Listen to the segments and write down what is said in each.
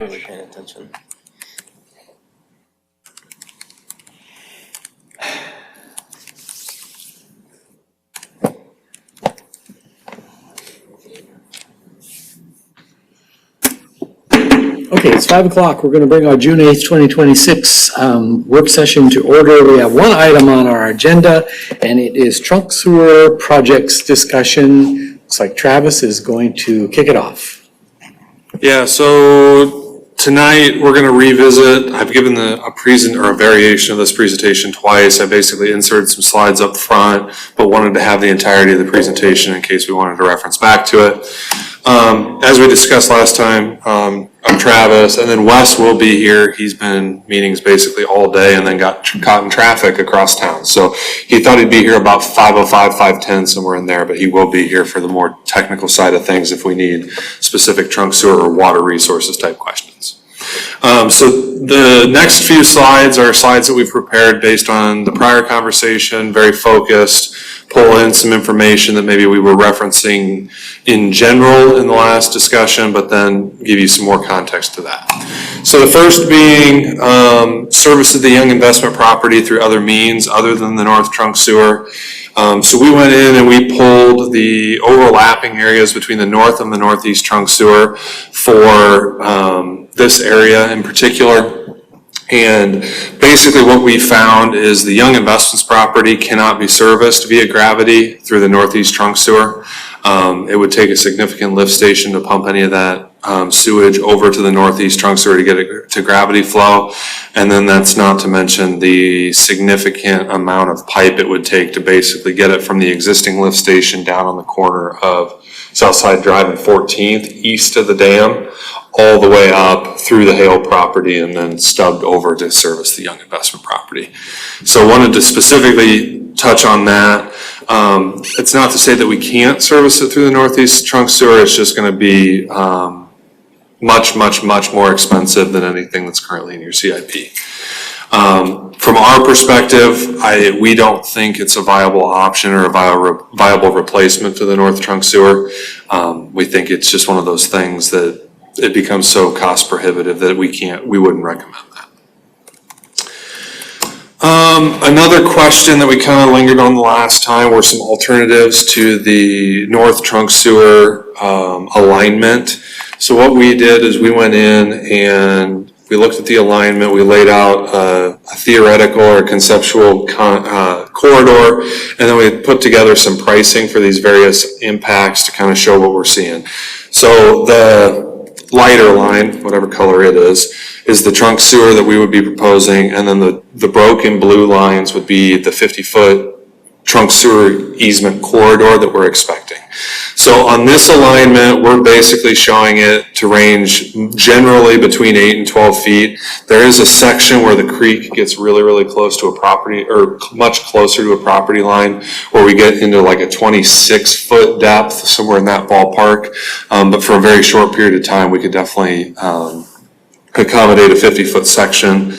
Really paying attention. Okay, it's 5 o'clock. We're going to bring our June 8th, 2026 work session to order. We have one item on our agenda, and it is trunk sewer projects discussion. Looks like Travis is going to kick it off. Yeah, so tonight we're going to revisit. I've given a variation of this presentation twice. I basically inserted some slides up front, but wanted to have the entirety of the presentation in case we wanted to reference back to it. As we discussed last time, I'm Travis, and then Wes will be here. He's been in meetings basically all day and then got caught in traffic across town. So he thought he'd be here about 5:05, 5:10, somewhere in there, but he will be here for the more technical side of things if we need specific trunk sewer or water resources type questions. So the next few slides are slides that we've prepared based on the prior conversation, very focused, pull in some information that maybe we were referencing in general in the last discussion, but then give you some more context to that. So the first being service of the Young investment property through other means other than the North Trunk Sewer. So we went in and we pulled the overlapping areas between the North and the Northeast Trunk Sewer for this area in particular. And basically what we found is the Young Investments property cannot be serviced via gravity through the Northeast Trunk Sewer. It would take a significant lift station to pump any of that sewage over to the Northeast Trunk Sewer to get it to gravity flow. And then that's not to mention the significant amount of pipe it would take to basically get it from the existing lift station down on the corner of Southside Drive and 14th east of the dam, all the way up through the Hale property and then stubbed over to service the Young investment property. So wanted to specifically touch on that. It's not to say that we can't service it through the Northeast Trunk Sewer. It's just going to be much more expensive than anything that's currently in your CIP. From our perspective, we don't think it's a viable option or a viable replacement to the North Trunk Sewer. We think it's just one of those things that it becomes so cost prohibitive that we wouldn't recommend that. Another question that we kind of lingered on the last time were some alternatives to the North Trunk Sewer alignment. So what we did is we went in and we looked at the alignment, we laid out a theoretical or conceptual corridor, and then we put together some pricing for these various impacts to kind of show what we're seeing. So the lighter line, whatever color it is the trunk sewer that we would be proposing, and then the broken blue lines would be the 50-foot trunk sewer easement corridor that we're expecting. So on this alignment, we're basically showing it to range generally between 8 and 12 feet. There is a section where the creek gets really close to a property, or much closer to a property line, where we get into like a 26-foot depth, somewhere in that ballpark. But for a very short period of time, we could definitely accommodate a 50-foot section.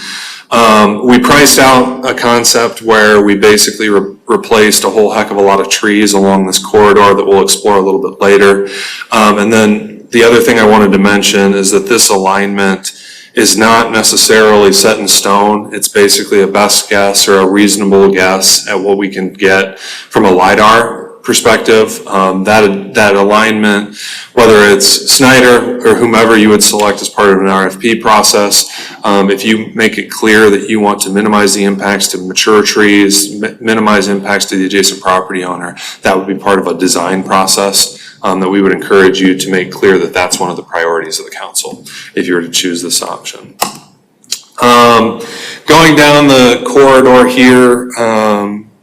We priced out a concept where we basically replaced a whole heck of a lot of trees along this corridor that we'll explore a little bit later. And then the other thing I wanted to mention is that this alignment is not necessarily set in stone. It's basically a best guess or a reasonable guess at what we can get from a LiDAR perspective. That alignment, whether it's Snyder or whomever you would select as part of an RFP process, if you make it clear that you want to minimize the impacts to mature trees, minimize impacts to the adjacent property owner, that would be part of a design process that we would encourage you to make clear that that's one of the priorities of the council if you were to choose this option. Going down the corridor here,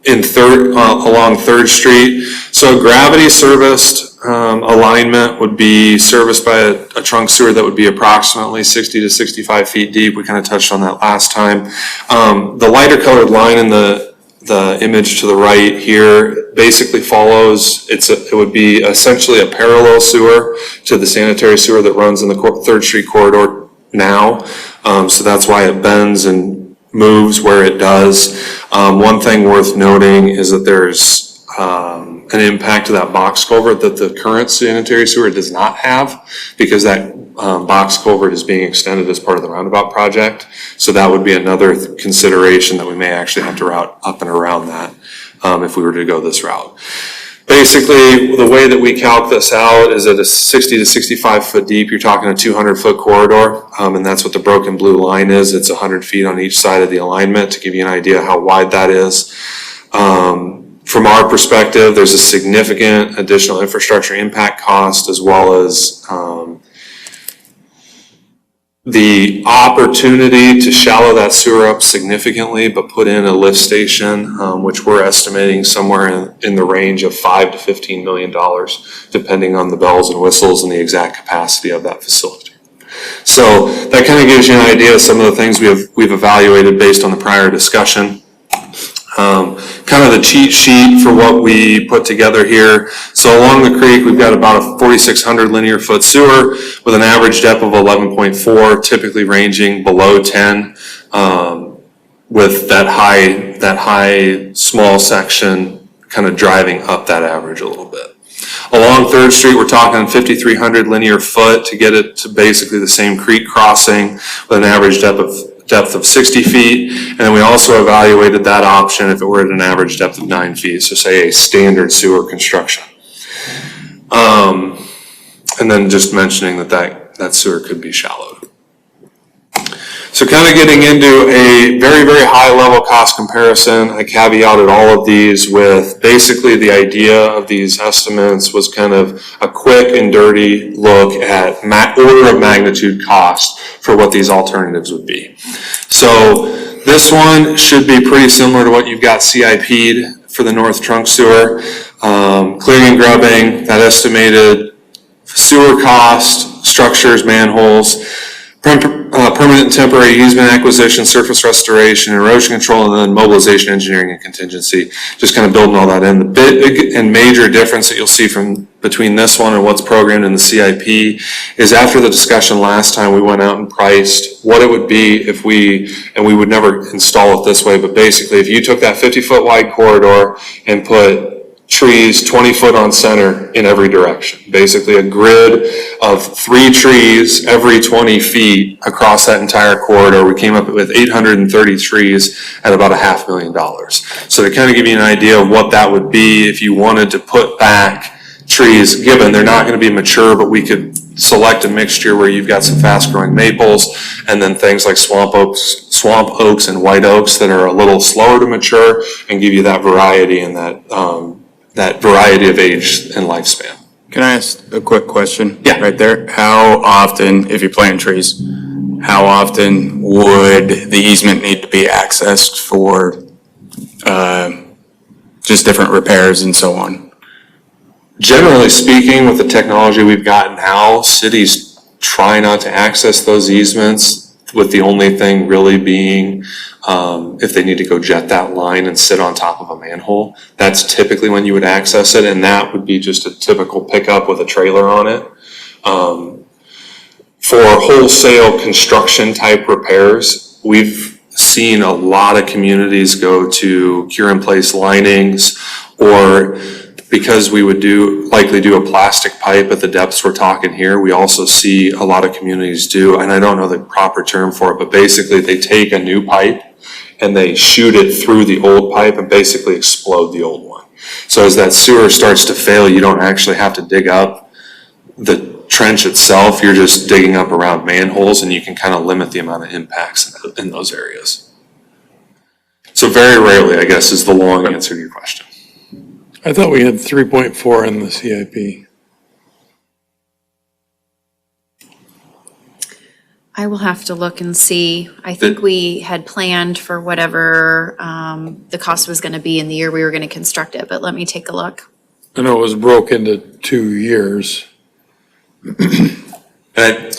along 3rd Street. So gravity serviced alignment would be serviced by a trunk sewer that would be approximately 60 to 65 feet deep. We kind of touched on that last time. The lighter colored line in the image to the right here basically follows, it would be essentially a parallel sewer to the sanitary sewer that runs in the 3rd Street corridor now. So that's why it bends and moves where it does. One thing worth noting is that there's an impact to that box culvert that the current sanitary sewer does not have, because that box culvert is being extended as part of the roundabout project. So that would be another consideration that we may actually have to route up and around that if we were to go this route. Basically, the way that we calc this out is at a 60 to 65 foot deep, you're talking a 200-foot corridor, and that's what the broken blue line is. It's 100 feet on each side of the alignment to give you an idea how wide that is. From our perspective, there's a significant additional infrastructure impact cost as well as the opportunity to shallow that sewer up significantly, but put in a lift station, which we're estimating somewhere in the range of $5 to $15 million, depending on the bells and whistles and the exact capacity of that facility. So that kind of gives you an idea of some of the things we've evaluated based on the prior discussion. Kind of the cheat sheet for what we put together here. So along the creek, we've got about a 4,600 linear foot sewer with an average depth of 11.4, typically ranging below 10, with that high small section kind of driving up that average a little bit. Along 3rd Street, we're talking 5,300 linear foot to get it to basically the same creek crossing with an average depth of 60 feet, and then we also evaluated that option if it were at an average depth of 9 feet, so say a standard sewer construction. And then just mentioning that sewer could be shallowed. So kind of getting into a very, very high level cost comparison, I caveated all of these with basically the idea of these estimates was kind of a quick and dirty look at order of magnitude cost for what these alternatives would be. So this one should be pretty similar to what you've got CIP'd for the North Trunk Sewer. Clearing and grubbing, that estimated sewer cost, structures, manholes, permanent and temporary easement acquisition, surface restoration, erosion control, and then mobilization, engineering, and contingency. Just kind of building all that in. The big and major difference that you'll see between this one and what's programmed in the CIP is after the discussion last time, we went out and priced what it would be if and we would never install it this way, but basically if you took that 50-foot wide corridor and put trees 20 foot on center in every direction. Basically a grid of 3 trees every 20 feet across that entire corridor. We came up with 830 trees at about $500,000. So to kind of give you an idea of what that would be if you wanted to put back trees, given they're not going to be mature, but we could select a mixture where you've got some fast growing maples and then things like swamp oaks and white oaks that are a little slower to mature and give you that variety and that variety of age and lifespan. Can I ask a quick question? Yeah. Right there. How often, if you plant trees, how often would the easement need to be accessed for just different repairs and so on? Generally speaking, with the technology we've got now, cities try not to access those easements, with the only thing really being if they need to go jet that line and sit on top of a manhole. That's typically when you would access it, and that would be just a typical pickup with a trailer on it. For wholesale construction type repairs, we've seen a lot of communities go to cure in place linings, or because we would likely do a plastic pipe at the depths we're talking here, we also see a lot of communities do, and I don't know the proper term for it, but basically they take a new pipe and they shoot it through the old pipe and basically explode the old one. So as that sewer starts to fail, you don't actually have to dig up the trench itself, you're just digging up around manholes, and you can kind of limit the amount of impacts in those areas. So very rarely, I guess, is the long answer to your question. I thought we had 3.4 in the CIP. I will have to look and see. I think we had planned for whatever the cost was going to be in the year we were going to construct it, but let me take a look. I know it was broke into 2 years. I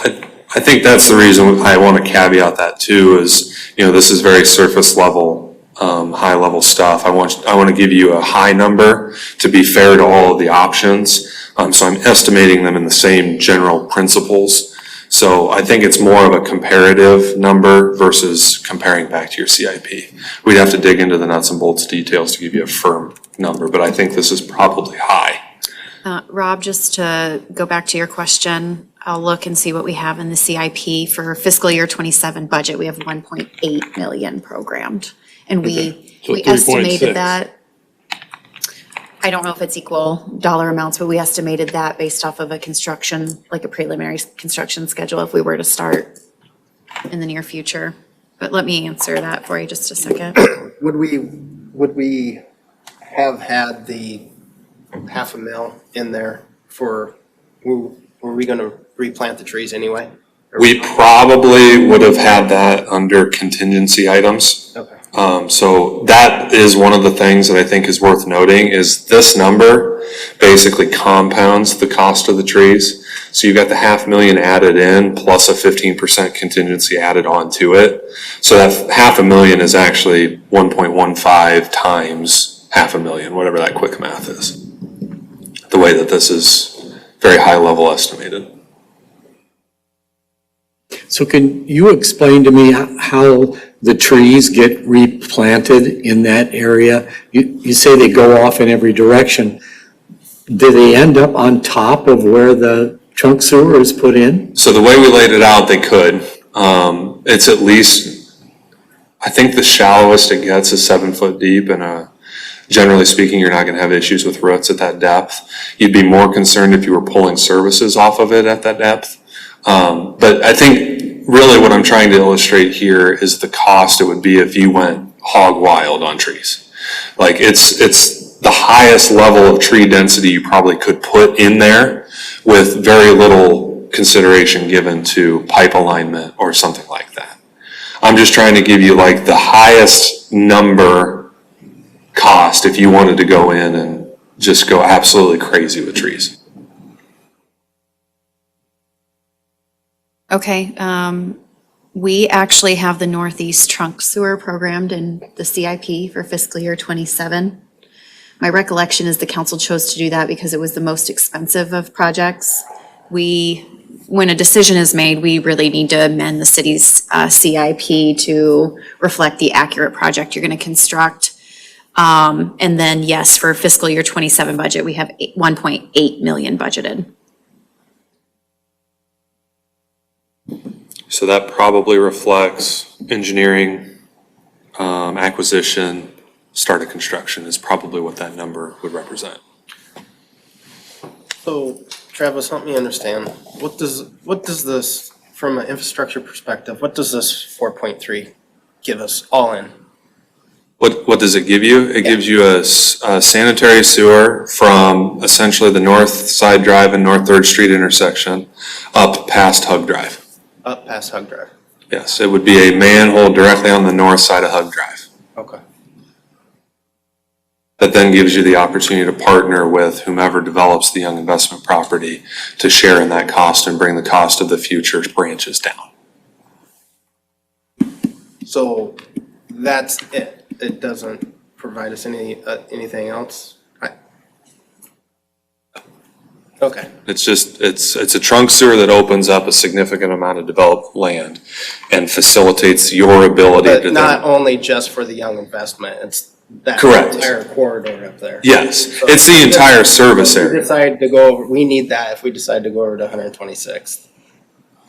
think that's the reason I want to caveat that too is, this is very surface level, high level stuff. I want to give you a high number to be fair to all of the options. So I'm estimating them in the same general principles. So I think it's more of a comparative number versus comparing back to your CIP. We'd have to dig into the nuts and bolts details to give you a firm number, but I think this is probably high. Rob, just to go back to your question, I'll look and see what we have in the CIP for fiscal year 27 budget. We have 1.8 million programmed. And So we 3.6. estimated that. I don't know if it's equal dollar amounts, but we estimated that based off of a construction, like a preliminary construction schedule if we were to start in the near future. But let me answer that for you just a second. Would we have had the $500,000 in there for, were we gonna replant the trees anyway? We probably would have had that under contingency items. Okay. So that is one of the things that I think is worth noting is this number basically compounds the cost of the trees. So you've got the $500,000 added in plus a 15% contingency added on to it. So that $500,000 is actually 1.15 times $500,000, whatever that quick math is. The way that this is very high level estimated. So can you explain to me how the trees get replanted in that area? You say they go off in every direction. Do they end up on top of where the trunk sewer is put in? So the way we laid it out, they could. It's at least, I think the shallowest it gets is 7 foot deep, and generally speaking, you're not gonna have issues with roots at that depth. You'd be more concerned if you were pulling services off of it at that depth. But I think really what I'm trying to illustrate here is the cost it would be if you went hog wild on trees. Like it's the highest level of tree density you probably could put in there with very little consideration given to pipe alignment or something like that. I'm just trying to give you like the highest number cost if you wanted to go in and just go absolutely crazy with trees. Okay, we actually have the Northeast Trunk Sewer programmed in the CIP for fiscal year 27. My recollection is the council chose to do that because it was the most expensive of projects. When a decision is made, we really need to amend the city's CIP to reflect the accurate project you're going to construct. And then, yes, for fiscal year 27 budget, we have 1.8 million budgeted. So that probably reflects engineering, acquisition, start of construction is probably what that number would represent. So Travis, help me understand, what does this, from an infrastructure perspective, what does this 4.3 give us all in? What does it give you? It gives you a sanitary sewer from essentially the North Side Drive and North 3rd Street intersection up past Hug Drive. Up past Hug Drive? Yes, it would be a manhole directly on the north side of Hug Drive. Okay. That then gives you the opportunity to partner with whomever develops the Young investment property to share in that cost and bring the cost of the future branches down. So that's it? It doesn't provide us anything else? Okay. It's just, it's a trunk sewer that opens up a significant amount of developed land and facilitates your ability to But not only just for the Young investment, it's that Correct. entire corridor up there. Yes, it's the entire service If we area. decide to go over, we need that if we decide to go over to 126th,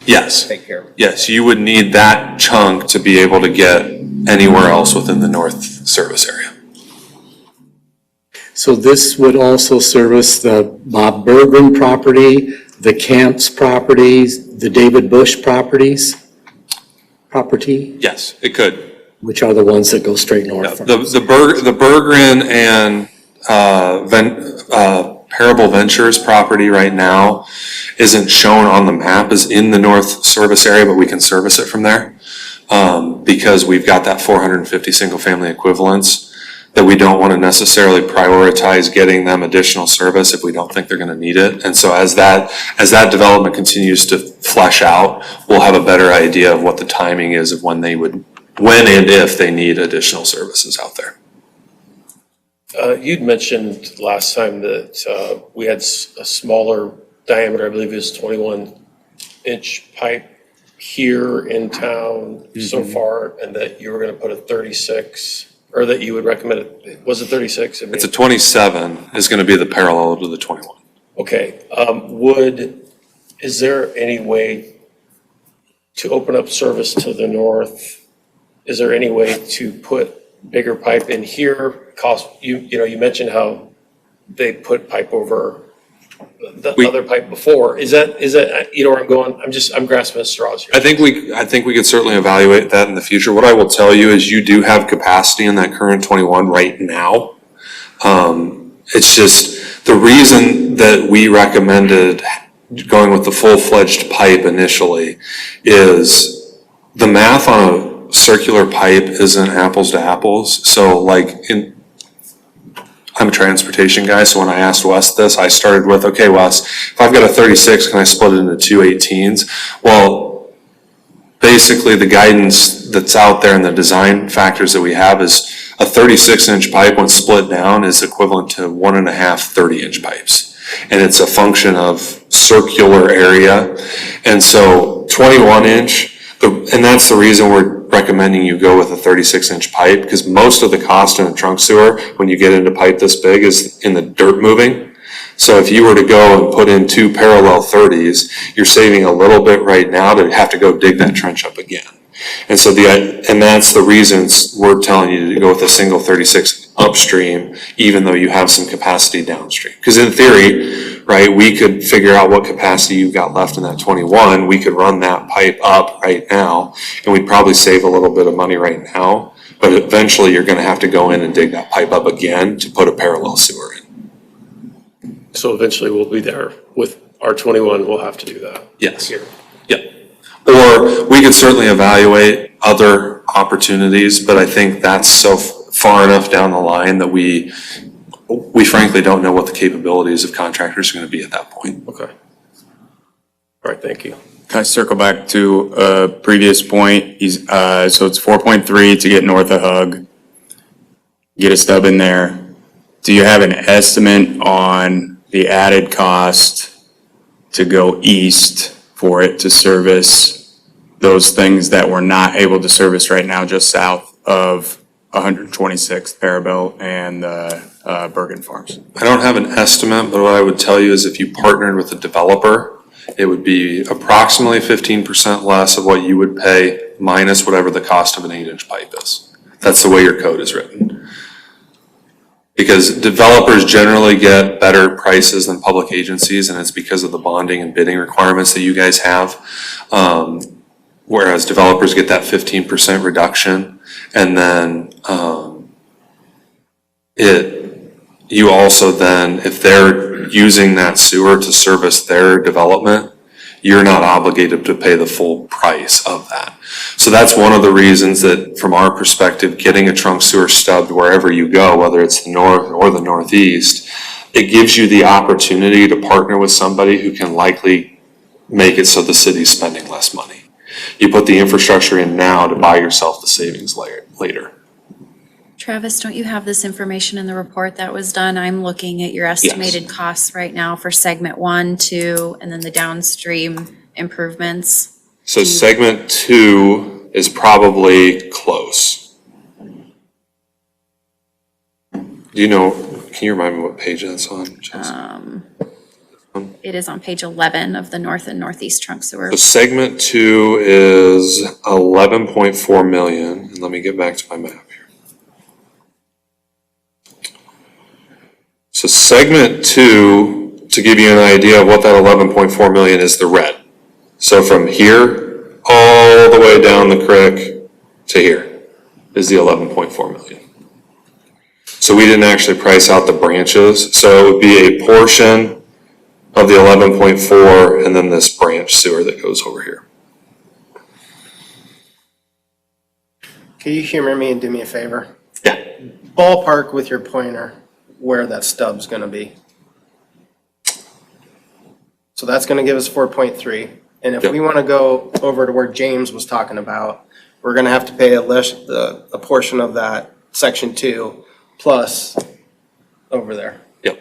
Yes, take care of it. yes, you would need that chunk to be able to get anywhere else within the north service area. So this would also service the Bob Bergren property, the Camps properties, the David Bush property, Yes, it could. which are the ones that go straight north from us. The Berggren and Parable Ventures property right now isn't shown on the map as in the north service area, but we can service it from there. Because we've got that 450 single family equivalents that we don't want to necessarily prioritize getting them additional service if we don't think they're going to need it. And so as that development continues to flesh out, we'll have a better idea of what the timing is of when and if they need additional services out there. You'd mentioned last time that we had a smaller diameter, I believe it was 21-inch pipe here in town so far, and that you were going to put a 36, or that you would recommend it. Was it 36? It's a 27 is going to be the parallel to the 21. Okay. Would is there any way to open up service to the north? Is there any way to put bigger pipe in here? You mentioned how they put pipe over the other pipe before. Is that, you know where I'm going? I'm grasping at straws here. I think we could certainly evaluate that in the future. What I will tell you is you do have capacity in that current 21 right now. It's just the reason that we recommended going with the full-fledged pipe initially is the math on a circular pipe isn't apples to apples. So I'm a transportation guy, so when I asked Wes this, I started with, okay, Wes, if I've got a 36, can I split it into two 18s? Well, basically the guidance that's out there and the design factors that we have is a 36-inch pipe when split down is equivalent to 1.5 30-inch pipes. And it's a function of circular area. And so 21-inch, and that's the reason we're recommending you go with a 36-inch pipe, because most of the cost in a trunk sewer, when you get into pipe this big, is in the dirt moving. So if you were to go and put in two parallel 30s, you're saving a little bit right now to have to go dig that trench up again. And so and that's the reasons we're telling you to go with a single 36 upstream, even though you have some capacity downstream. Because in theory, right, we could figure out what capacity you've got left in that 21. We could run that pipe up right now, and we'd probably save a little bit of money right now. But eventually, you're going to have to go in and dig that pipe up again to put a parallel sewer in. So eventually we'll be there with our 21, we'll have to do that. Yes. Here. Yep. Or we could certainly evaluate other opportunities, but I think that's so far enough down the line that we frankly don't know what the capabilities of contractors are going to be at that point. Okay. All right, thank you. Can I circle back to a previous point? So it's 4.3 to get north of Hug. Get a stub in there. Do you have an estimate on the added cost to go east for it to service those things that we're not able to service right now just south of 126th Parabel and Bergen Farms? I don't have an estimate, but what I would tell you is if you partnered with a developer, it would be approximately 15% less of what you would pay minus whatever the cost of an 8-inch pipe is. That's the way your code is written. Because developers generally get better prices than public agencies, and it's because of the bonding and bidding requirements that you guys have. Whereas developers get that 15% reduction, and then you also then, if they're using that sewer to service their development, you're not obligated to pay the full price of that. So that's one of the reasons that, from our perspective, getting a trunk sewer stubbed wherever you go, whether it's the north or the northeast, it gives you the opportunity to partner with somebody who can likely make it so the city's spending less money. You put the infrastructure in now to buy yourself the savings later. Travis, don't you have this information in the report that was done? I'm looking at your estimated costs right now for segment 1, 2, and then the downstream improvements. So segment 2 is probably close. Do you know, can you remind me what page that's on, Chelsea? It is on page 11 of the north and northeast trunk sewer. So segment 2 is 11.4 million, and let me get back to my map here. So segment 2, to give you an idea of what that 11.4 million is, the red. So from here all the way down the creek to here is the 11.4 million. So we didn't actually price out the branches. So it would be a portion of the 11.4 and then this branch sewer that goes over here. Can you humor me and do me a favor? Yeah. Ballpark with your pointer where that stub's gonna be. So that's gonna give us 4.3. And if Yep. we wanna go over to where James was talking about, we're gonna have to pay a portion of that section 2 plus over there. Yep.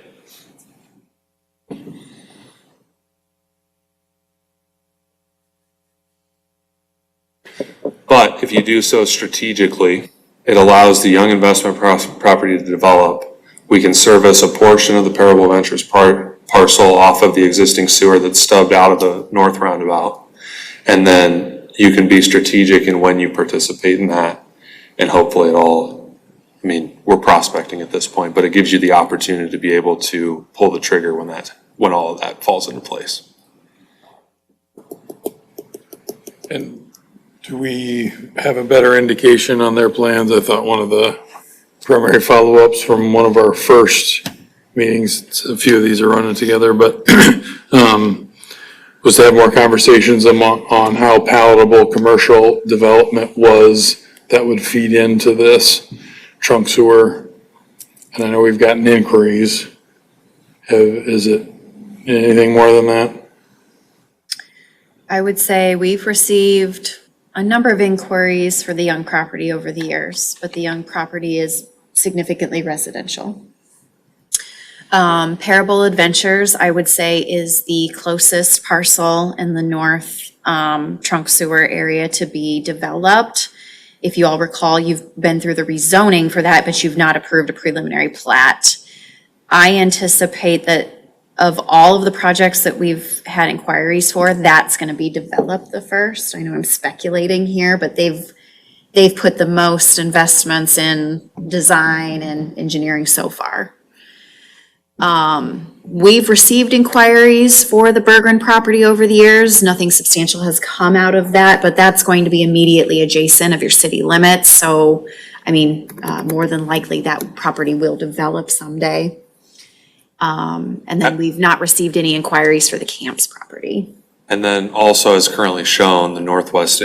But if you do so strategically, it allows the young investment property to develop. We can service a portion of the Parable Ventures part parcel off of the existing sewer that's stubbed out of the north roundabout. And then you can be strategic in when you participate in that. And hopefully I mean, we're prospecting at this point, but it gives you the opportunity to be able to pull the trigger when all of that falls into place. And do we have a better indication on their plans? I thought one of the primary follow-ups from one of our first meetings, a few of these are running together, but was to have more conversations on how palatable commercial development was that would feed into this trunk sewer. And I know we've gotten inquiries. Is it anything more than that? I would say we've received a number of inquiries for the Young property over the years, but the Young property is significantly residential. Parable Adventures, I would say, is the closest parcel in the north trunk sewer area to be developed. If you all recall, you've been through the rezoning for that, but you've not approved a preliminary plat. I anticipate that of all of the projects that we've had inquiries for, that's going to be developed the first. I know I'm speculating here, but they've put the most investments in design and engineering so far. We've received inquiries for the Bergeron property over the years. Nothing substantial has come out of that, but that's going to be immediately adjacent of your city limits. So, I mean, more than likely that property will develop someday. And then we've not received any inquiries for the Camps property. And then also as currently shown, the northwest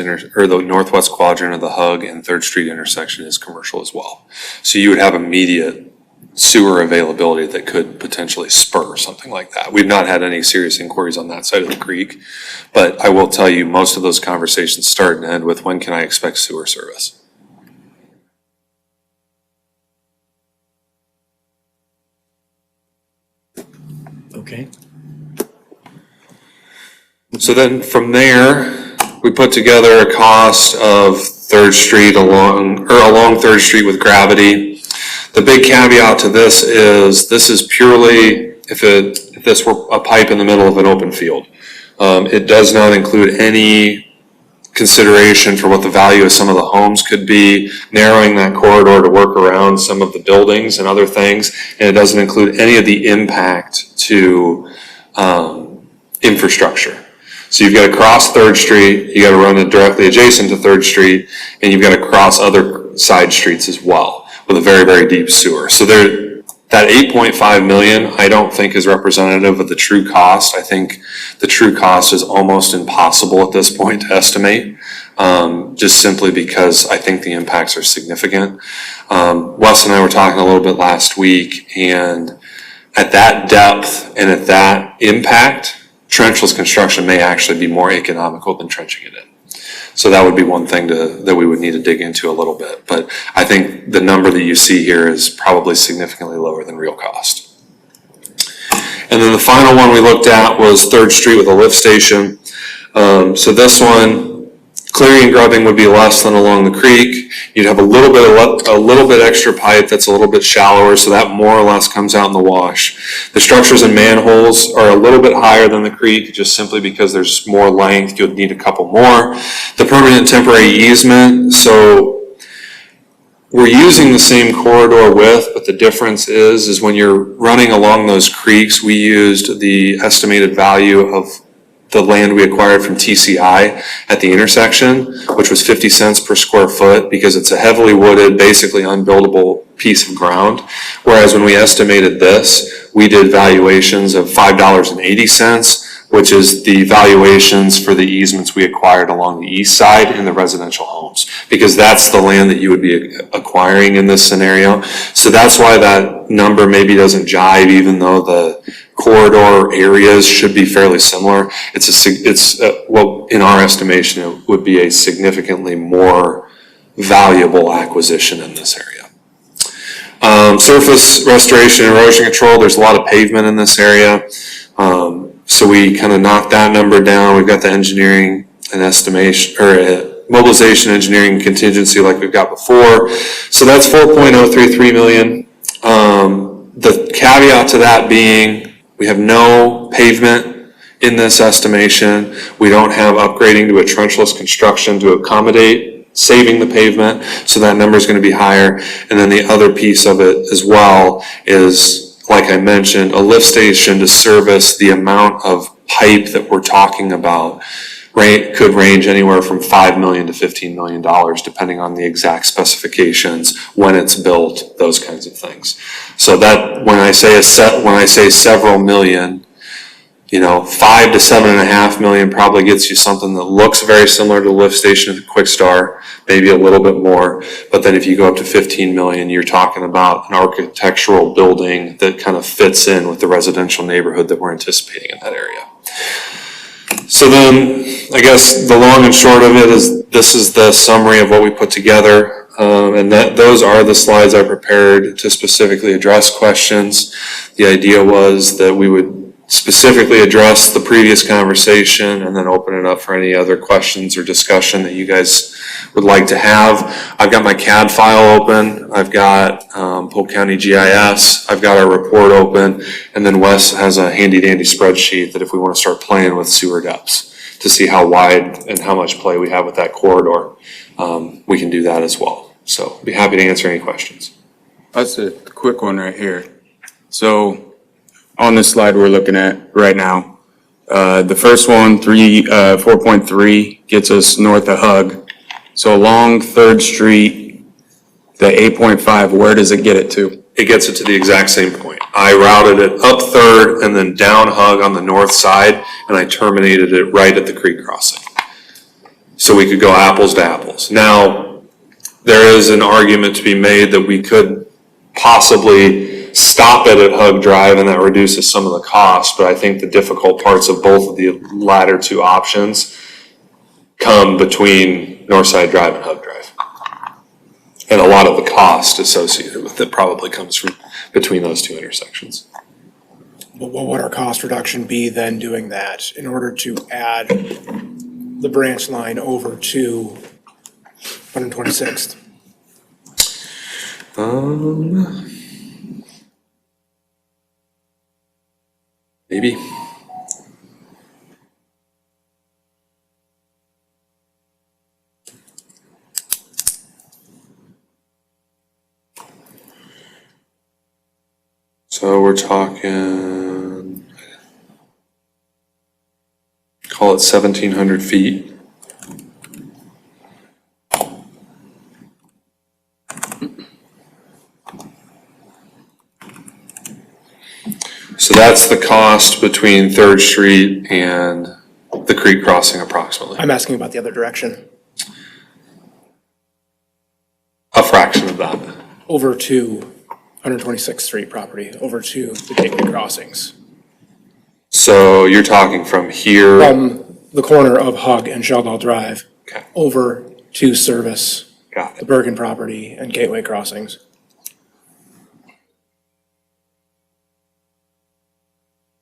quadrant of the Hug and 3rd Street intersection is commercial as well. So you would have immediate sewer availability that could potentially spur something like that. We've not had any serious inquiries on that side of the creek, but I will tell you, most of those conversations start and end with, when can I expect sewer service? Okay. So then from there, we put together a cost of 3rd Street along 3rd Street with gravity. The big caveat to this is purely if this were a pipe in the middle of an open field. It does not include any consideration for what the value of some of the homes could be, narrowing that corridor to work around some of the buildings and other things, and it doesn't include any of the impact to infrastructure. So you've got to cross 3rd Street, you got to run it directly adjacent to 3rd Street, and you've got to cross other side streets as well with a very, very deep sewer. So that 8.5 million, I don't think is representative of the true cost. I think the true cost is almost impossible at this point to estimate, just simply because I think the impacts are significant. Wes and I were talking a little bit last week, and at that depth and at that impact, trenchless construction may actually be more economical than trenching it in. So that would be one thing that we would need to dig into a little bit. But I think the number that you see here is probably significantly lower than real cost. And then the final one we looked at was 3rd Street with a lift station. So this one, clearing and grubbing would be less than along the creek. You'd have a little bit extra pipe that's a little bit shallower, so that more or less comes out in the wash. The structures and manholes are a little bit higher than the creek, just simply because there's more length. You'll need a couple more. The permanent and temporary easement, so we're using the same corridor width, but the difference is when you're running along those creeks, we used the estimated value of the land we acquired from TCI at the intersection, which was 50 cents per square foot, because it's a heavily wooded, basically unbuildable piece of ground. Whereas when we estimated this, we did valuations of $5.80, which is the valuations for the easements we acquired along the east side in the residential homes, because that's the land that you would be acquiring in this scenario. So that's why that number maybe doesn't jive, even though the corridor areas should be fairly similar. Well, in our estimation, it would be a significantly more valuable acquisition in this area. Surface restoration and erosion control, there's a lot of pavement in this area. So we kind of knocked that number down. We've got the engineering and estimation, or mobilization, engineering, contingency like we've got before. So that's 4.033 million. The caveat to that being, We have no pavement in this estimation. We don't have upgrading to a trenchless construction to accommodate saving the pavement, so that number is going to be higher. And then the other piece of it as well is, like I mentioned, a lift station to service the amount of pipe that we're talking about. Could range anywhere from $5 million to $15 million, depending on the exact specifications, when it's built, those kinds of things. So that, when I say several million, you know, 5 to 7.5 million probably gets you something that looks very similar to the lift station at the Quick Star, maybe a little bit more. But then if you go up to 15 million, you're talking about an architectural building that kind of fits in with the residential neighborhood that we're anticipating in that area. So then, I guess the long and short of it is, this is the summary of what we put together. And those are the slides I prepared to specifically address questions. The idea was that we would specifically address the previous conversation and then open it up for any other questions or discussion that you guys would like to have. I've got my CAD file open. I've got Polk County GIS. I've got our report open. And then Wes has a handy dandy spreadsheet that if we want to start playing with sewer depths to see how wide and how much play we have with that corridor, we can do that as well. So be happy to answer any questions. That's a quick one right here. So on this slide we're looking at right now, the first one, 4.3 gets us north of Hug. So along 3rd Street, the 8.5, where does it get it to? It gets it to the exact same point. I routed it up 3rd and then down Hug on the north side, and I terminated it right at the creek crossing. So we could go apples to apples. Now, there is an argument to be made that we could possibly stop it at Hug Drive and that reduces some of the cost, but I think the difficult parts of both of the latter two options come between Northside Drive and Hug Drive. And a lot of the cost associated with it probably comes from between those two intersections. But what would our cost reduction be then doing that in order to add the branch line over to 126th? Maybe. So we're talking, call it 1,700 feet. So that's the cost between 3rd Street and the creek crossing approximately. I'm asking about the other direction, A fraction of that. over to 126th Street property, over to the Gateway crossings. So you're talking from here. From the corner of Hug and Sheldall Drive, Okay, over to service got the it. Bergen property and Gateway crossings.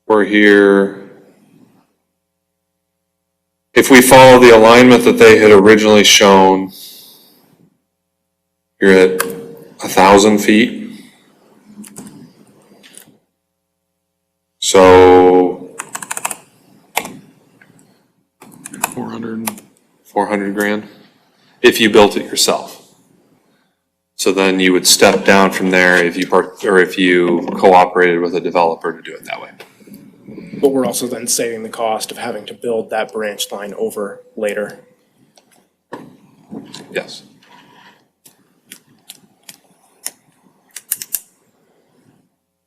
We're here. If we follow the alignment that they had originally shown, you're at 1,000 feet. So 400 grand, if you built it yourself. So then you would step down from there if you cooperated with a developer to do it that way. But we're also then saving the cost of having to build that branch line over later. Yes.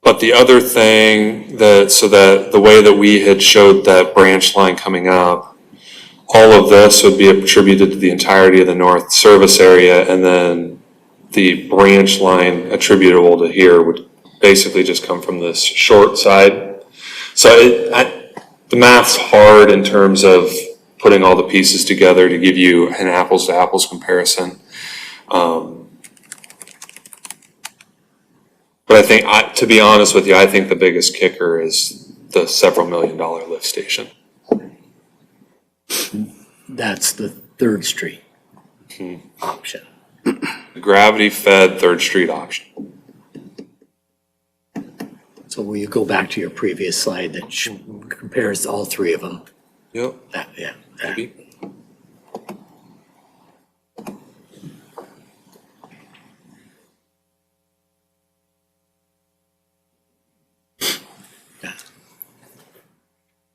But the other thing so that the way that we had showed that branch line coming up, all of this would be attributed to the entirety of the north service area, and then the branch line attributable to here would basically just come from this short side. So the math's hard in terms of putting all the pieces together to give you an apples to apples comparison. But I think, to be honest with you, I think the biggest kicker is the several $1,000,000 lift station. That's the 3rd Street option. The gravity-fed 3rd Street option. So will you go back to your previous slide that compares all three of them? Yep. Yeah. Maybe. I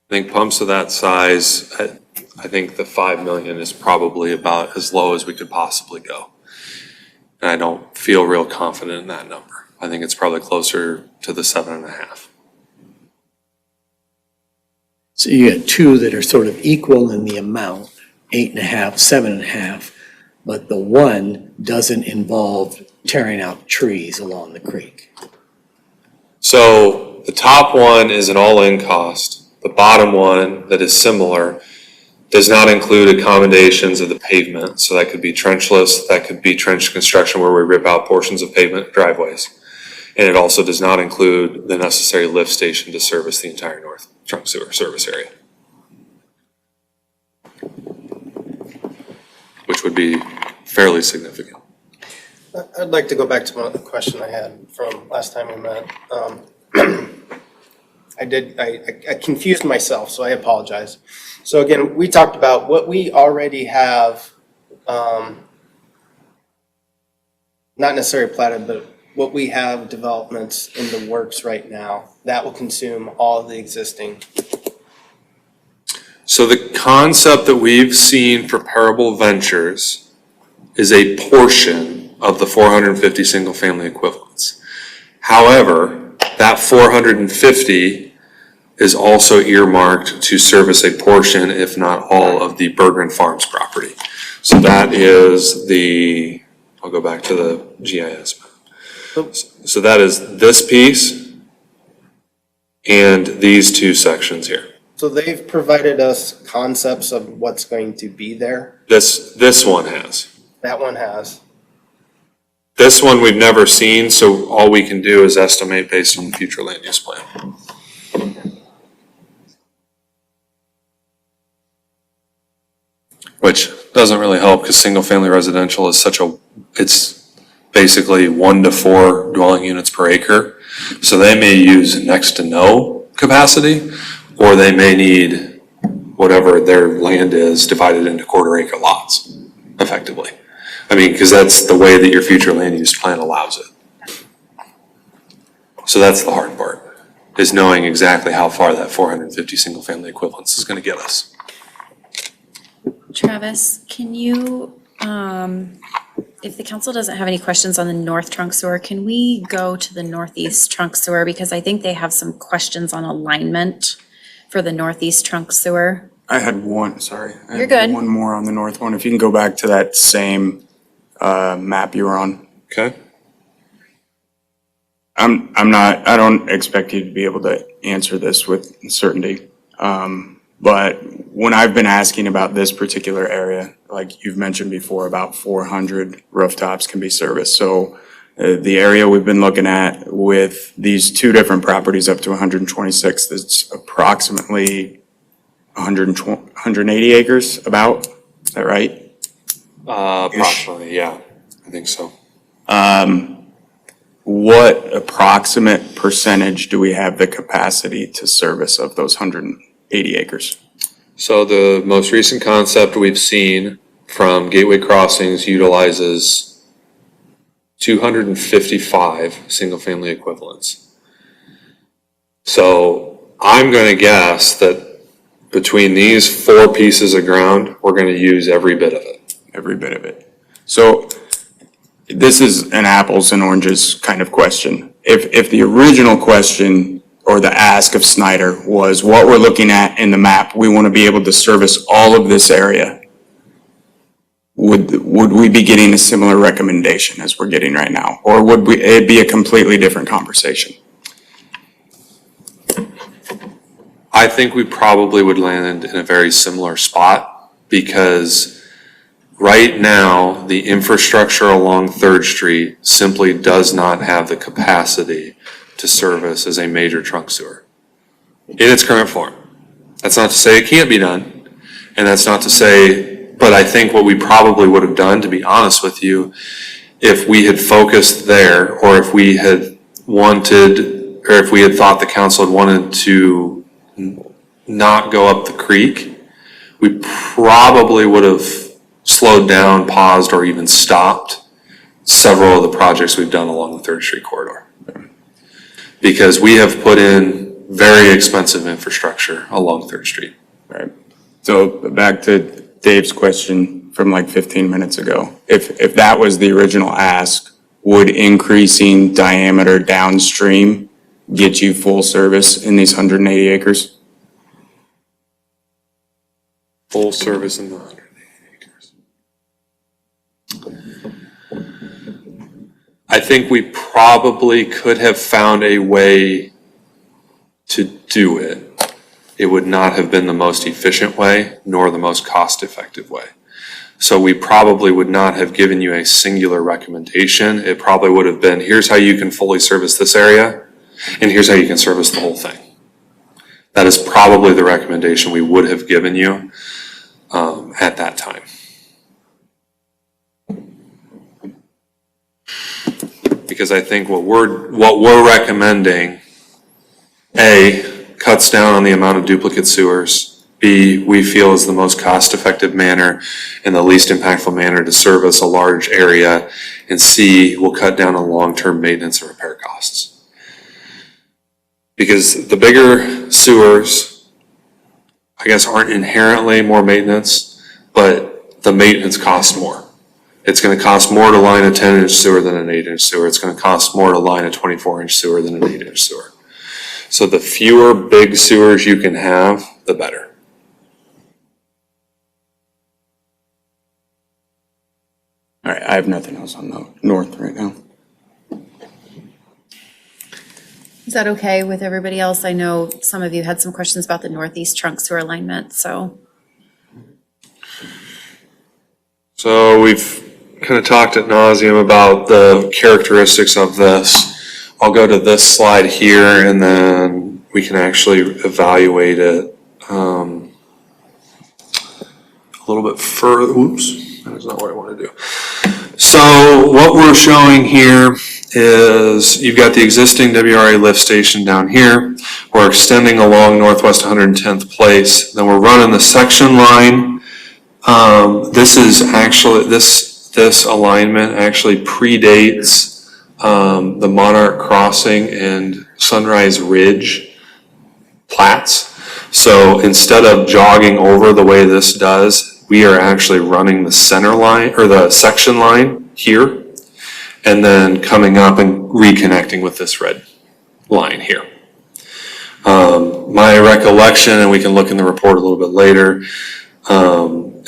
think pumps of that size, I think the 5 million is probably about as low as we could possibly go. And I don't feel real confident in that number. I think it's probably closer to the 7.5. So you get two that are sort of equal in the amount, 8.5, 7.5, but the one doesn't involve tearing out trees along the creek. So the top one is an all-in cost. The bottom one that is similar does not include accommodations of the pavement. So that could be trenchless, that could be trench construction where we rip out portions of pavement driveways. And it also does not include the necessary lift station to service the entire North Trunk Sewer service area, which would be fairly significant. I'd like to go back to one question I had from last time we met. I confused myself, so I apologize. So again, we talked about what we already have, not necessarily platted, but what we have developments in the works right now that will consume all of the existing. So the concept that we've seen for Parable Ventures is a portion of the 450 single-family equivalents. However, that 450 is also earmarked to service a portion, if not all, of the Bergren Farms property. So that is the, I'll go back to the GIS map. So that is this piece and these two sections here. So they've provided us concepts of what's going to be there. This one has. That one has. This one we've never seen, so all we can do is estimate based on the future land use plan. Which doesn't really help because single-family residential is it's basically 1 to 4 dwelling units per acre. So they may use next to no capacity, or they may need whatever their land is divided into quarter-acre lots, effectively. I mean, because that's the way that your future land use plan allows it. So that's the hard part, is knowing exactly how far that 450 single-family equivalents is going to get us. Travis, can you, if the council doesn't have any questions on the North Trunk Sewer, can we go to the Northeast Trunk Sewer? Because I think they have some questions on alignment for the Northeast Trunk Sewer. I had one, sorry. I You're had good. one more on the north one. If you can go back to that same map you were on. Okay? I don't expect you to be able to answer this with certainty. But when I've been asking about this particular area, like you've mentioned before, about 400 rooftops can be serviced. So the area we've been looking at with these two different properties up to 126, that's approximately 180 acres about, is that right? Approximately, yeah, I think so. What approximate percentage do we have the capacity to service of those 180 acres? So the most recent concept we've seen from Gateway Crossings utilizes 255 single-family equivalents. So I'm going to guess that between these 4 pieces of ground, we're going to use every bit of it. Every bit of it. So this is an apples and oranges kind of question. If the original question or the ask of Snyder was what we're looking at in the map, we want to be able to service all of this area, would we be getting a similar recommendation as we're getting right now? Or would it be a completely different conversation? I think we probably would land in a very similar spot because right now, the infrastructure along 3rd Street simply does not have the capacity to service as a major trunk sewer in its current form. That's not to say it can't be done, and that's not to say, but I think what we probably would have done, to be honest with you, if we had focused there, or if we had wanted or if we had thought the council had wanted to not go up the creek, we probably would have slowed down, paused, or even stopped several of the projects we've done along the 3rd Street corridor. Because we have put in very expensive infrastructure along 3rd Street. Right. So back to Dave's question from like 15 minutes ago. If that was the original ask, would increasing diameter downstream get you full service in these 180 acres? Full service in the 180 acres. I think we probably could have found a way to do it. It would not have been the most efficient way, nor the most cost-effective way. So we probably would not have given you a singular recommendation. It probably would have been, here's how you can fully service this area, and here's how you can service the whole thing. That is probably the recommendation we would have given you at that time. Because I think what we're recommending, A, cuts down on the amount of duplicate sewers. B, we feel is the most cost-effective manner and the least impactful manner to service a large area. And C, will cut down on long-term maintenance and repair costs. Because the bigger sewers, I guess, aren't inherently more maintenance, but the maintenance costs more. It's going to cost more to line a 10-inch sewer than an 8-inch sewer. It's going to cost more to line a 24-inch sewer than an 8-inch sewer. So the fewer big sewers you can have, the better. All right, I have nothing else on the north right now. Is that okay with everybody else? I know some of you had some questions about the northeast trunk sewer alignment, so. So we've kind of talked ad nauseum about the characteristics of this. I'll go to this slide here and then we can actually evaluate it a little bit further. Oops. That is not what I want to do. So what we're showing here is you've got the existing WRA lift station down here. We're extending along Northwest 110th Place. Then we're running the section line. This is actually, this alignment actually predates the Monarch Crossing and Sunrise Ridge plats. So instead of jogging over the way this does, we are actually running the center line or the section line here and then coming up and reconnecting with this red line here. My recollection, and we can look in the report a little bit later,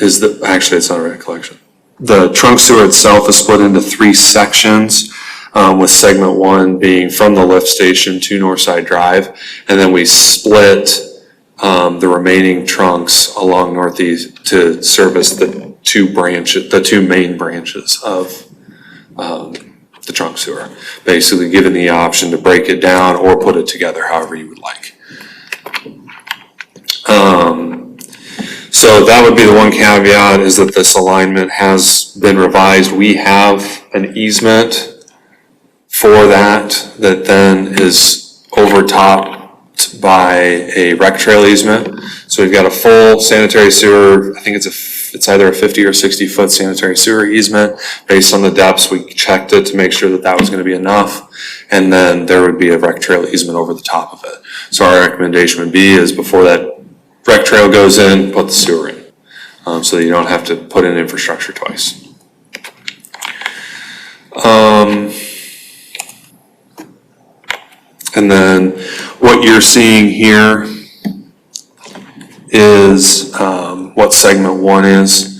is that, actually it's not a recollection. The trunk sewer itself is split into 3 sections, with segment 1 being from the lift station to Northside Drive, and then we split the remaining trunks along northeast to service the 2 main branches of the trunk sewer. Basically given the option to break it down or put it together however you would like. So that would be the one caveat, is that this alignment has been revised. We have an easement for that then is overtopped by a rec trail easement. So we've got a full sanitary sewer. I think it's either a 50 or 60 foot sanitary sewer easement. Based on the depths, we checked it to make sure that was going to be enough. And then there would be a rec trail easement over the top of it. So our recommendation would be is before that rec trail goes in, put the sewer in, so that you don't have to put in infrastructure twice. And then what you're seeing here is what segment 1 is.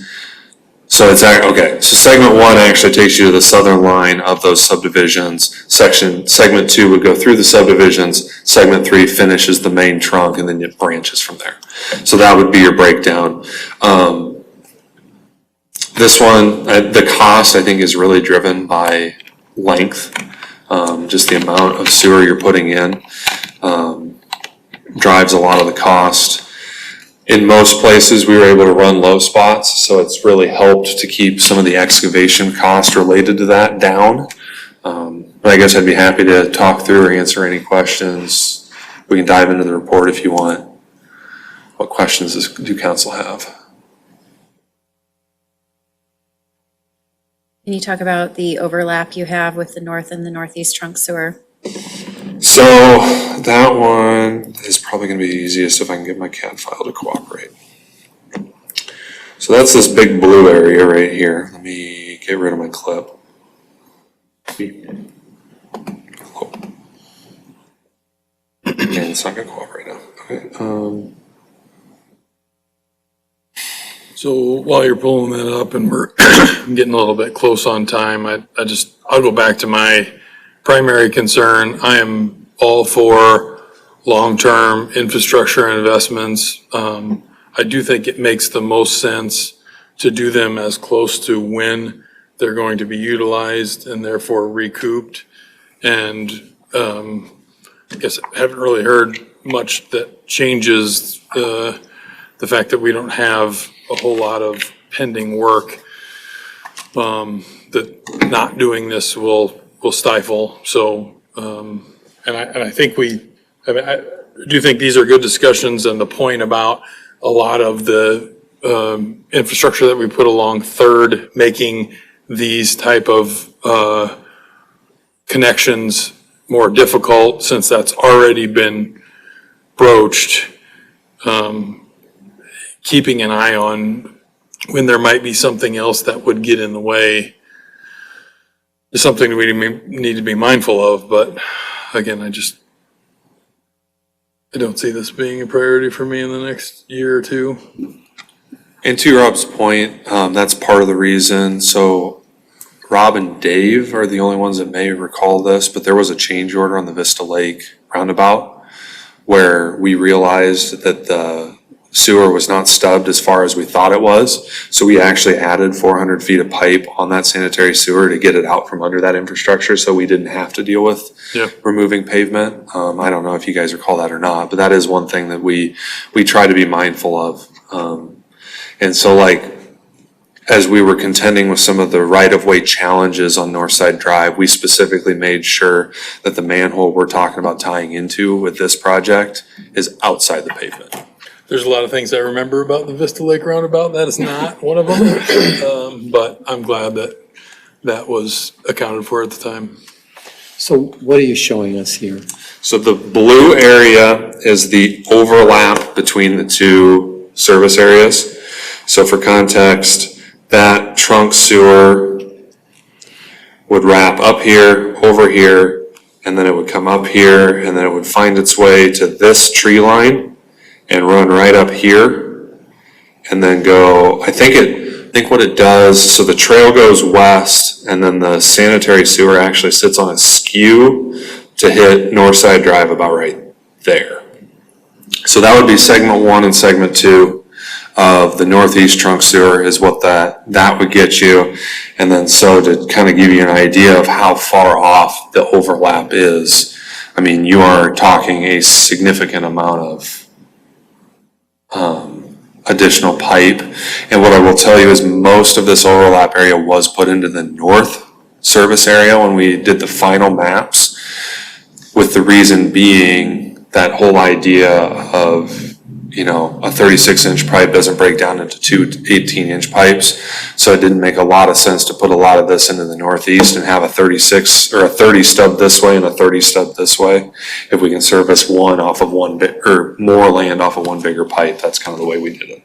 So it's okay. So segment 1 actually takes you to the southern line of those subdivisions. Segment 2 would go through the subdivisions. Segment 3 finishes the main trunk, and then it branches from there. So that would be your breakdown. This one, the cost I think is really driven by length. Just the amount of sewer you're putting in drives a lot of the cost. In most places, we were able to run low spots, so it's really helped to keep some of the excavation costs related to that down. But I guess I'd be happy to talk through or answer any questions. We can dive into the report if you want. What questions do council have? Can you talk about the overlap you have with the north and the northeast trunk sewer? So that one is probably going to be the easiest if I can get my CAD file to cooperate. So that's this big blue area right here. Let me get rid of my clip. Cool. And it's not going to cooperate now. Okay. So while you're pulling that up and we're getting a little bit close on time, I'll go back to my primary concern. I am all for long-term infrastructure investments. I do think it makes the most sense to do them as close to when they're going to be utilized and therefore recouped. And I guess I haven't really heard much that changes the fact that we don't have a whole lot of pending work that not doing this will stifle. So, and I think I do think these are good discussions, and the point about a lot of the infrastructure that we put along Third, making these type of connections more difficult since that's already been broached. Keeping an eye on when there might be something else that would get in the way is something we need to be mindful of. But again, I don't see this being a priority for me in the next year or two. And to Rob's point, that's part of the reason. So Rob and Dave are the only ones that may recall this, but there was a change order on the Vista Lake roundabout where we realized that the sewer was not stubbed as far as we thought it was. So we actually added 400 feet of pipe on that sanitary sewer to get it out from under that infrastructure, so we didn't have to deal with removing pavement. I don't know if you guys recall that or not, but that is one thing that we try to be mindful of. And so like, as we were contending with some of the right-of-way challenges on Northside Drive, we specifically made sure that the manhole we're talking about tying into with this project is outside the pavement. There's a lot of things I remember about the Vista Lake roundabout. That is not one of them. But I'm glad that that was accounted for at the time. So what are you showing us here? So the blue area is the overlap between the two service areas. So for context, that trunk sewer would wrap up here, over here, and then it would come up here, and then it would find its way to this tree line and run right up here, and then go, I think what it does, so the trail goes west, and then the sanitary sewer actually sits on a skew to hit Northside Drive about right there. So that would be segment 1 and segment 2 of the northeast trunk sewer is what that would get you. And then so to kind of give you an idea of how far off the overlap is, I mean, you are talking a significant amount of additional pipe. And what I will tell you is most of this overlap area was put into the north service area when we did the final maps, with the reason being that whole idea of, you know, a 36-inch pipe doesn't break down into two 18-inch pipes. So it didn't make a lot of sense to put a lot of this into the northeast and have a 36 or a 30 stub this way and a 30 stub this way. If we can service one off of one or more land off of one bigger pipe, that's kind of the way we did it.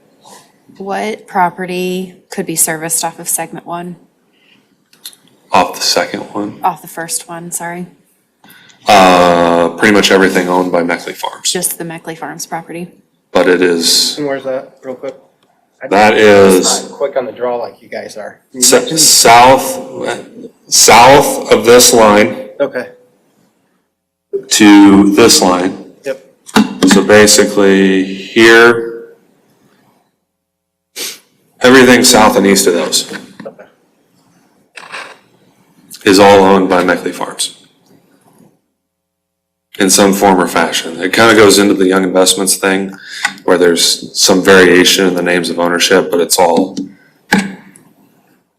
What property could be serviced off of segment 1? Off the second one, Off the first one, sorry. pretty much everything owned by Meckley Farms, Just the Meckley Farms property. but it is, And where's that, real quick? that I'm is not quick on the draw like you guys are. south of this line Okay, to this line. yep. So basically here, everything south and east of those Okay. is all owned by Meckley Farms in some form or fashion. It kind of goes into the Young Investments thing where there's some variation in the names of ownership, but it's all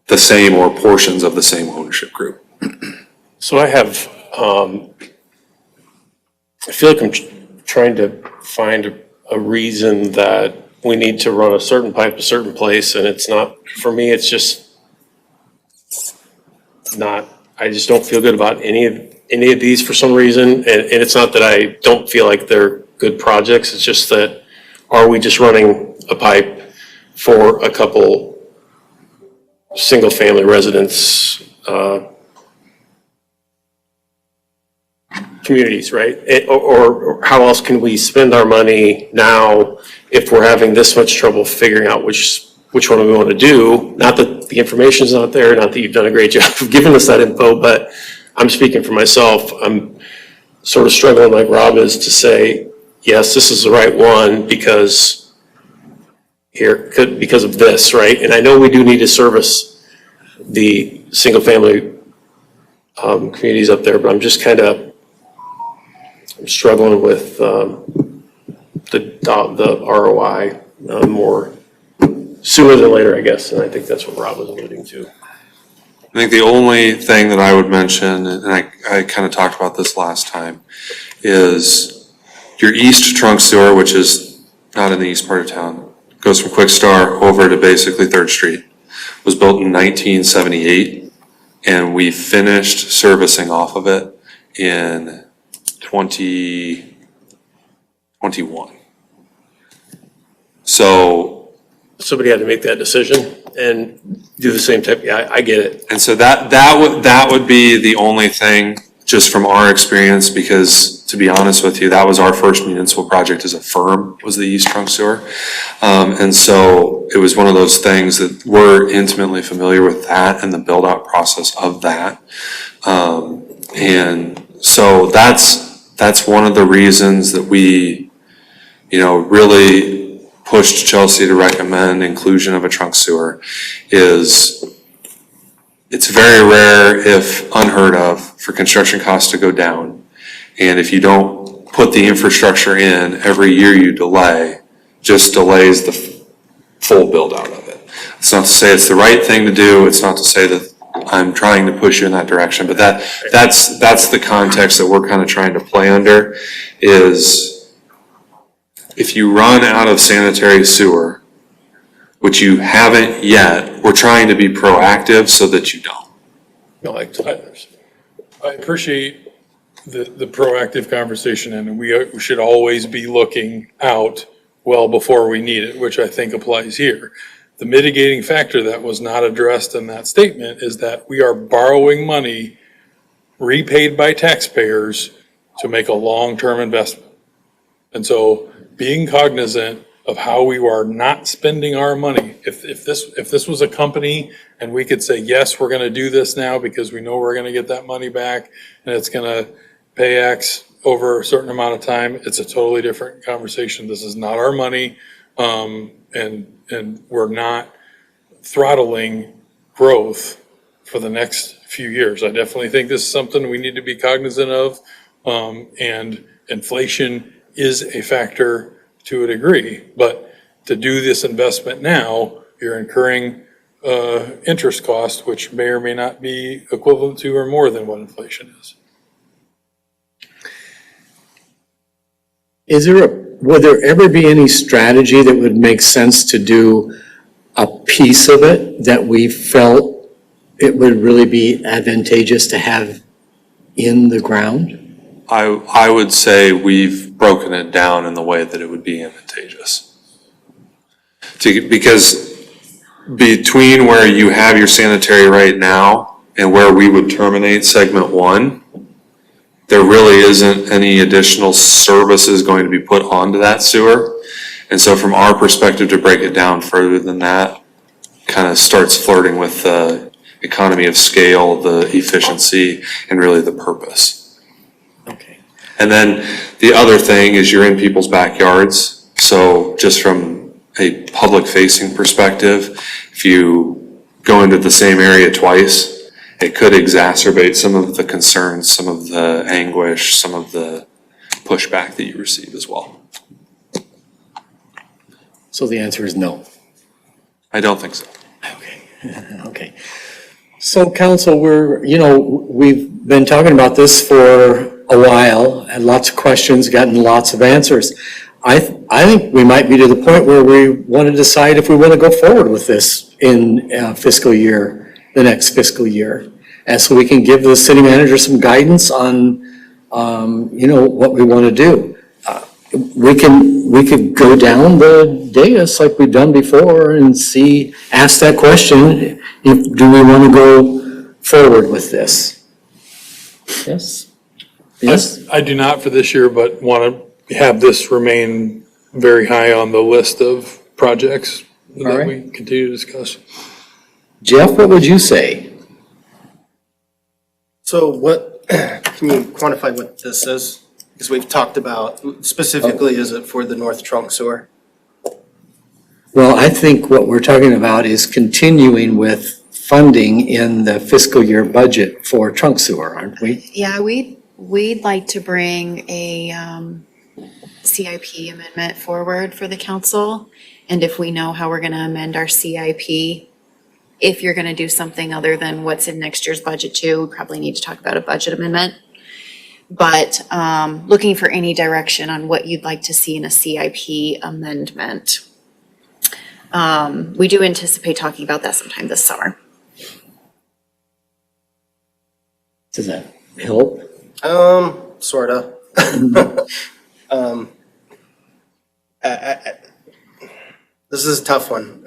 the same or portions of the same ownership group. So I have, I feel like I'm trying to find a reason that we need to run a certain pipe a certain place, and it's not, for me, it's just not, I just don't feel good about any of these for some reason. And it's not that I don't feel like they're good projects, it's just that, are we just running a pipe for a couple single-family residents, communities, right? Or how else can we spend our money now if we're having this much trouble figuring out which one we want to do? Not that the information's not there, not that you've done a great job of giving us that info, but I'm speaking for myself. I'm sort of struggling like Rob is to say, yes, this is the right one because because of this, right? And I know we do need to service the single-family communities up there, but I'm just kind of struggling with the ROI more sooner than later, I guess, and I think that's what Rob was alluding to. I think the only thing that I would mention, and I kind of talked about this last time, is your east trunk sewer, which is not in the east part of town, goes from Quick Star over to basically 3rd Street, was built in 1978, and we finished servicing off of it in 2021. So Somebody had to make that decision and do the same type, yeah, I get it. And so that would be the only thing, just from our experience, because to be honest with you, that was our first municipal project as a firm, was the East Trunk Sewer. And so it was one of those things that we're intimately familiar with that and the build out process of that. And so that's one of the reasons that we, really pushed Chelsea to recommend inclusion of a trunk sewer. Is it's very rare, if unheard of, for construction costs to go down. And if you don't put the infrastructure in, every year you delay, just delays the full build out of it. It's not to say it's the right thing to do. It's not to say that I'm trying to push you in that direction, but that's the context that we're kind of trying to play under. Is if you run out of sanitary sewer, which you haven't yet, we're trying to be proactive so that you don't. No, I appreciate the proactive conversation, and we should always be looking out well before we need it, which I think applies here. The mitigating factor that was not addressed in that statement is that we are borrowing money repaid by taxpayers to make a long-term investment. And so being cognizant of how we are not spending our money. If this was a company and we could say, yes, we're going to do this now because we know we're going to get that money back and it's going to pay X over a certain amount of time, it's a totally different conversation. This is not our money, and we're not throttling growth for the next few years. I definitely think this is something we need to be cognizant of, and inflation is a factor to a degree, but to do this investment now, you're incurring interest cost, which may or may not be equivalent to or more than what inflation is. Would there ever be any strategy that would make sense to do a piece of it that we felt it would really be advantageous to have in the ground? I would say we've broken it down in the way that it would be advantageous. Because between where you have your sanitary right now and where we would terminate segment 1, there really isn't any additional services going to be put onto that sewer. And so from our perspective, to break it down further than that, kind of starts flirting with the economy of scale, the efficiency, and really the purpose. Okay. And then the other thing is you're in people's backyards. So just from a public facing perspective, if you go into the same area twice, it could exacerbate some of the concerns, some of the anguish, some of the pushback that you receive as well. So the answer is no. I don't think so. Okay, okay. So council, we've been talking about this for a while, had lots of questions, gotten lots of answers. I think we might be to the point where we want to decide if we want to go forward with this in the next fiscal year. And so we can give the city manager some guidance on, what we want to do. We could go down the dais like we've done before and ask that question, do we want to go forward with this? Yes? Yes? I do not for this year, but want to have this remain very high on the list of projects All that right. we continue to discuss. Jeff, what would you say? So what, can you quantify what this is? Because we've talked about, specifically, is it for the North Trunk Sewer? Well, I think what we're talking about is continuing with funding in the fiscal year budget for trunk sewer, aren't we? Yeah, we'd like to bring a CIP amendment forward for the council. And if we know how we're gonna amend our CIP, if you're gonna do something other than what's in next year's budget too, we probably need to talk about a budget amendment. But looking for any direction on what you'd like to see in a CIP amendment. We do anticipate talking about that sometime this summer. Does that help? Sorta. This is a tough one.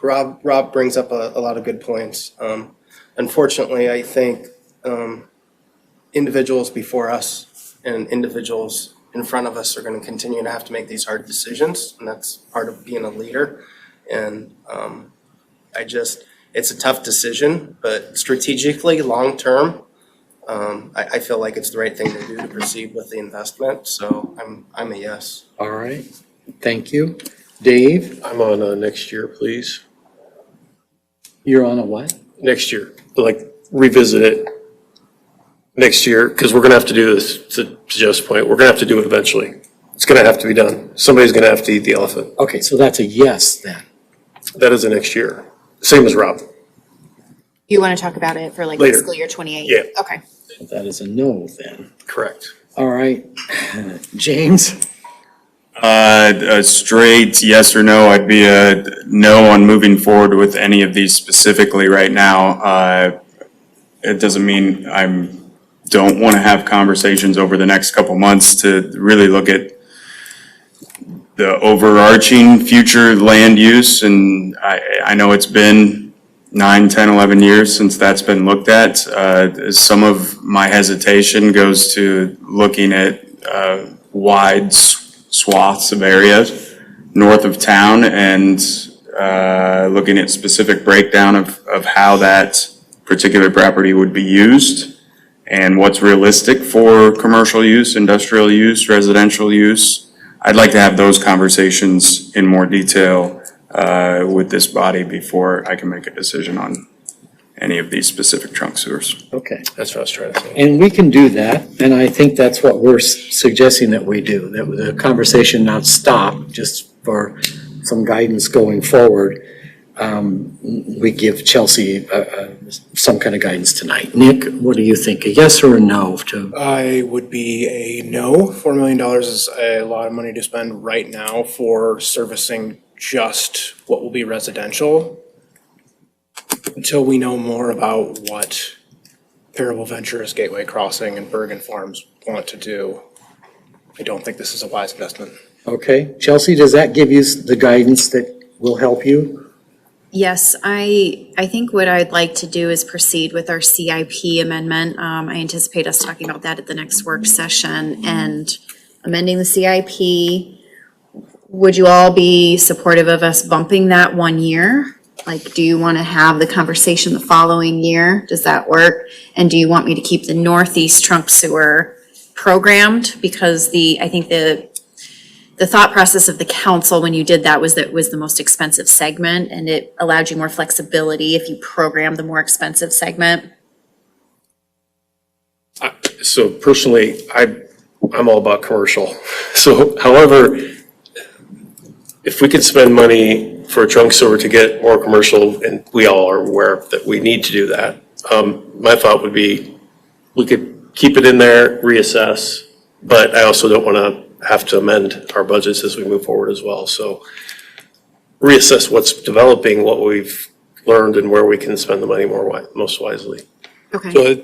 Rob brings up a lot of good points. Unfortunately, I think individuals before us and individuals in front of us are going to continue to have to make these hard decisions, and that's part of being a leader. And it's a tough decision, but strategically, long-term, I feel like it's the right thing to do to proceed with the investment, so I'm a yes. All right, thank you. Dave, I'm on next year, please. you're on a what? Next year, like revisit it next year, because we're gonna have to do this, to Jeff's point, we're gonna have to do it eventually. It's gonna have to be done. Somebody's gonna have to eat the elephant. Okay, so that's a yes then. That is the next year. Same as Rob. You want to talk about it for like Later. fiscal year 28? Yeah. Okay. That is a no then. Correct. All right, James? A straight yes or no, I'd be a no on moving forward with any of these specifically right now. It doesn't mean don't want to have conversations over the next couple months to really look at the overarching future land use. And I know it's been 9, 10, 11 years since that's been looked at. Some of my hesitation goes to looking at wide swaths of areas north of town and looking at specific breakdown of how that particular property would be used and what's realistic for commercial use, industrial use, residential use. I'd like to have those conversations in more detail with this body before I can make a decision on any of these specific trunk sewers. Okay. That's what I was trying to say. And we can do that, and I think that's what we're suggesting that we do, that the conversation not stop, just for some guidance going forward. We give Chelsea some kind of guidance tonight. Nick, what do you think, a yes or a no to? I would be a no. $4 million is a lot of money to spend right now for servicing just what will be residential. Until we know more about what Parable Ventures, Gateway Crossing, and Bergen Farms want to do, I don't think this is a wise investment. Okay, Chelsea, does that give you the guidance that will help you? Yes, I think what I'd like to do is proceed with our CIP amendment. I anticipate us talking about that at the next work session and amending the CIP. Would you all be supportive of us bumping that 1 year? Like, do you want to have the conversation the following year? Does that work? And do you want me to keep the Northeast Trunk Sewer programmed? Because I think the thought process of the council when you did that was the most expensive segment, and it allowed you more flexibility if you program the more expensive segment. So personally, I'm all about commercial. So however, if we could spend money for a trunk sewer to get more commercial, and we all are aware that we need to do that. My thought would be, we could keep it in there, reassess, but I also don't want to have to amend our budgets as we move forward as well. So reassess what's developing, what we've learned, and where we can spend the money most wisely. Okay. So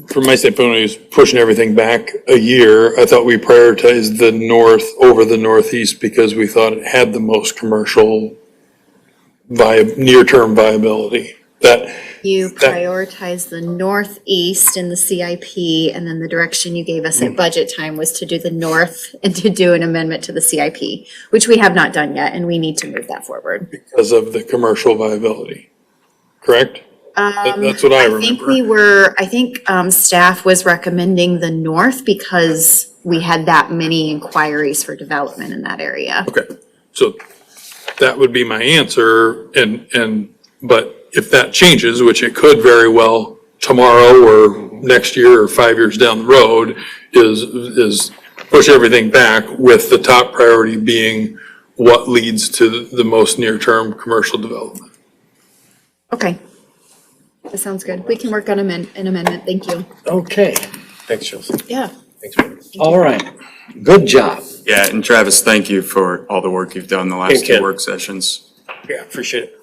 from my standpoint, when he was pushing everything back a year, I thought we prioritized the north over the northeast because we thought it had the most commercial near-term viability. You prioritize the northeast in the CIP, and then the direction you gave us at budget time was to do the north and to do an amendment to the CIP, which we have not done yet, and we need to move that forward. Because of the commercial viability, correct? That's what I remember. I think staff was recommending the north because we had that many inquiries for development in that area. Okay, so that would be my answer, but if that changes, which it could very well tomorrow or next year or 5 years down the road, is push everything back with the top priority being what leads to the most near-term commercial development. Okay. That sounds good. We can work on an amendment. Thank you. Okay, Thanks, Chelsea. Yeah. Thanks, Mayor. all right. Good job. Yeah, and Travis, thank you for all the work you've done the last Thanks, two Ken. work sessions. Yeah, appreciate it.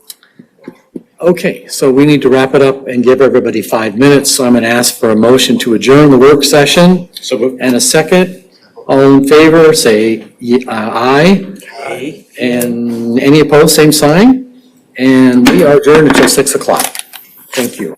Okay, so we need to wrap it up and give everybody 5 minutes. So I'm going to ask for a motion to adjourn the work session. And a second. All in favor, say aye. Aye. And any opposed, same sign. And we are adjourned until 6 o'clock. Thank you.